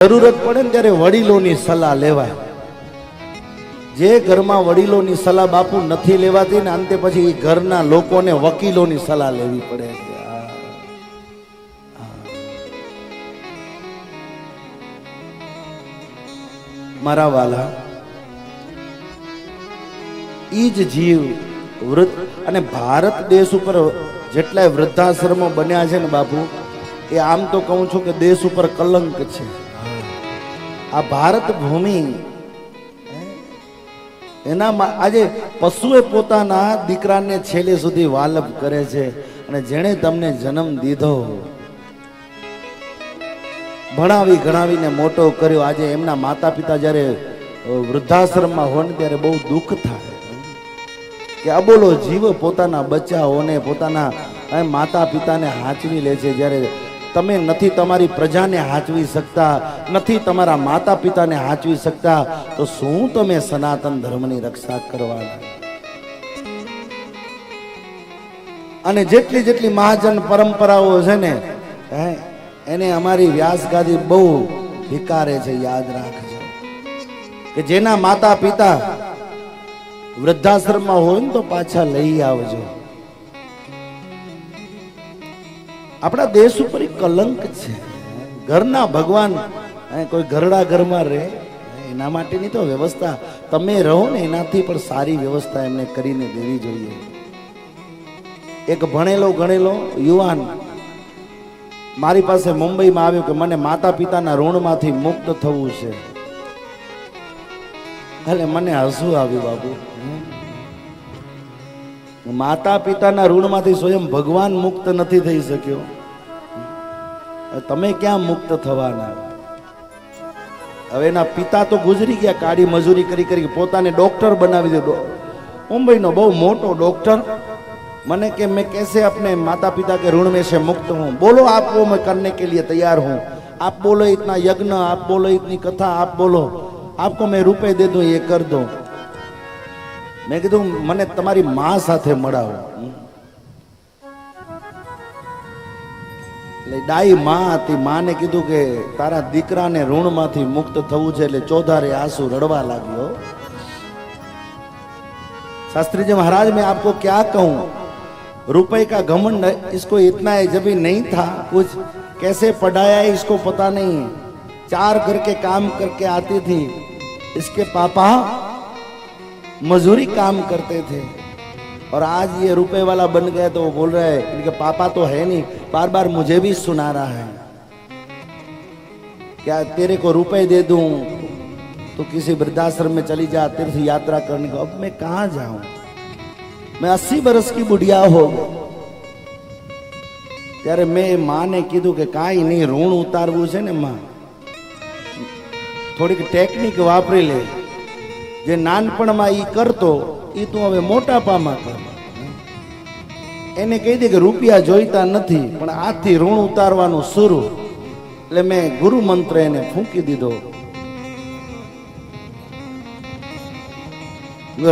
જરૂરત પડે ને ત્યારે વડીલોની સલાહ લેવાય. જે ઘરમાં વડીલોની સલાહ બાપુ નથી લેવાતી ને અંતે પછી ઘરના લોકોને વકીલોની સલાહ લેવી પડે છે. મારા વાલા, ઈ જ જીવ વૃદ્ધ અને ભારત દેશ ઉપર જેટલાય વૃદ્ધાશ્રમો બન્યા છે ને બાપુ, એ આમ તો કહું છું કે દેશ ઉપર કલંક છે. આ ભારત ભૂમિ એના આજે પશુએ પોતાના દીકરાને છેલ્લે સુધી વાલપ કરે છે. અને જેણે તમને જન્મ દીધો, ભણાવી ગણાવીને મોટો કર્યો, આજે એમના માતા પિતા જ્યારે વૃદ્ધાશ્રમમાં હોય ને ત્યારે બહુ દુઃખ થાય કે અબોલો જીવ પોતાના બચ્ચાઓને, પોતાના માતા પિતાને હાંચવી લે છે. જ્યારે તમે નથી તમારી પ્રજાને હાંચવી શકતા, નથી તમારા માતા પિતાને હાંચવી શકતા, તો શું તમે સનાતન ધર્મની રક્ષા કરવાના? અને જેટલી જેટલી મહાજન પરંપરાઓ છે ને, એને અમારી વ્યાસગાદી બહુ ધિક્કારે છે. યાદ રાખજો કે જેના માતા પિતા વૃદ્ધાશ્રમમાં હોય ને તો પાછા લઈ આવજો. આપણા દેશ ઉપર કલંક છે. ઘરના ભગવાન કોઈ ઘરડા ઘરમાં રહે એના માટેની તો વ્યવસ્થા તમે રહો ને એનાથી પણ સારી વ્યવસ્થા એમને કરીને દેવી જોઈએ. એક ભણેલો ગણેલો યુવાન મારી પાસે મુંબઈમાં આવ્યો કે મને માતા પિતાના ઋણમાંથી મુક્ત થવું છે. એટલે મને હસવું આવ્યું બાબુ. માતા પિતાના ઋણમાંથી સ્વયં ભગવાન મુક્ત નથી થઈ શક્યો, તમે ક્યાં મુક્ત થવાના? હવે એના પિતા તો ગુજરી ગયા, કાળી મજૂરી કરી કરી પોતાને ડોક્ટર બનાવી દીધો. મુંબઈનો બહુ મોટો ડોક્ટર. મને કે मैं कैसे अपने माता पिता के ऋण में से मुक्त हूँ? बोलो आप, वो मैं करने के लिए तैयार हूँ. आप बोलो इतना यज्ञ, आप बोलो इतनी कथा, आप बोलो आपको मैं रुपए दे दूं, ये कर दो. મેં કીધું મને તમારી માં સાથે મળાવો. એટલે ડાઈ માં હતી. માને કીધું કે તારા દીકરાને ઋણમાંથી મુક્ત થવું છે. એટલે ચોધારે આંસુ રડવા લાગ્યો. शास्त्री जी महाराज, मैं आपको क्या कहूं, रुपए का घमंड इसको इतना है, जब भी नहीं था कुछ, कैसे पढ़ाया है इसको पता नहीं. 4 घर के काम करके आती थी. इसके पापा मजूरी काम करते थे और आज ये रुपए वाला बन गया. तो वो बोल रहा है इनके पापा तो है नहीं, बार बार मुझे भी सुना रहा है क्या तेरे को रुपए दे दूं तो किसी वृद्धाश्रम में चली जा तीर्थ यात्रा करने को. अब मैं कहाँ जाऊं? मैं 80 बरस की बुढ़िया हो गई. ત્યારે મેં માને કીધું કે કાંઈ નહીં, ઋણ ઉતારવું છે ને માં, થોડીક ટેકનિક વાપરી લે. જે નાનપણમાં ઈ કરતો ઈ તું હવે મોટાપામાં કર. એને કહી દે કે રૂપિયા જોઈતા નથી, પણ આજથી ઋણ ઉતારવાનું શરૂ. એટલે મેં ગુરુ મંત્ર એને ફૂંકી દીધો.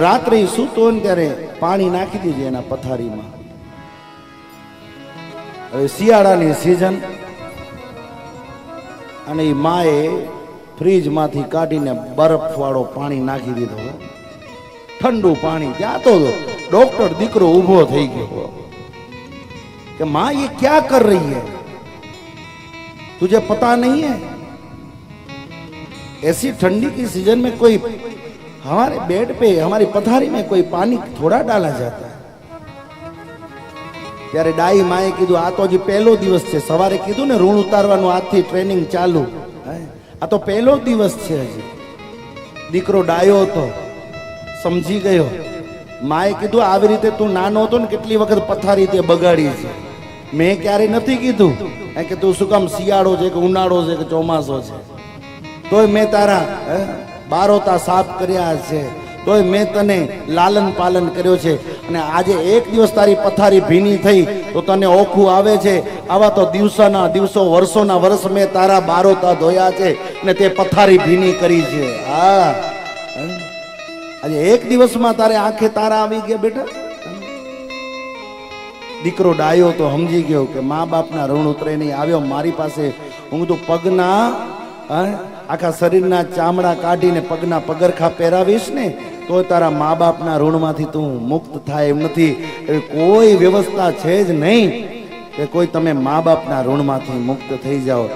રાત્રે સૂતો ને ત્યારે પાણી નાખી દીધું એના પથારીમાં. હવે શિયાળાની સિઝન, અને એ માએ ફ્રીજ માંથી કાઢીને બરફ વાળો પાણી નાખી દીધો, ઠંડુ પાણી. ત્યાં તો ડોક્ટર દીકરો ઊભો થઈ ગયો કે माँ ये क्या कर रही है, तुझे पता नहीं है ऐसी ठंडी की सीजन में कोई हमारे बेड पे, हमारी पथारी में कोई पानी थोड़ा डाला जाता है. ત્યારે ડાઈ માએ કીધું આ તો હજી પહેલો દિવસ છે. સવારે કીધું ને ઋણ ઉતારવાનું, આજથી ટ્રેનિંગ ચાલુ. આ તો પહેલો દિવસ છે હજી. દીકરો ડાયો હતો, સમજી ગયો. માએ કીધું આવી રીતે તું નાનો હતો ને કેટલી વખત પથારી તે બગાડી છે. મેં ક્યારેય નથી કીધું કે તું શું કામ શિયાળો છે કે ઉનાળો છે કે ચોમાસો છે, તોય મેં તારા બારોતા સાફ કર્યા છે, તોય મેં તને લાલન પાલન કર્યો છે. અને આજે એક દિવસ તારી પથારી ભીની થઈ તો તને ઓખું આવે છે. આવા તો દિવસોના દિવસો, વર્ષોના વર્ષ મેં તારા બારોતા ધોયા છે અને તે પથારી ભીની કરી છે. હા, આજે એક દિવસમાં તારે આંખે તારા આવી ગયા બેટા. દીકરો ડાયો તો સમજી ગયો કે મા બાપના ઋણ ઉતરે નહીં. આવ્યો મારી પાસે, હું તો પગના હા આખા શરીરના ચામડા કાઢીને પગના પગરખા પહેરાવીશ ને તો તારા મા બાપના ઋણમાંથી તું મુક્ત થાય એમ નથી. એવી કોઈ વ્યવસ્થા છે જ નહીં કે કોઈ તમે મા બાપના ઋણમાંથી મુક્ત થઈ જાઓ.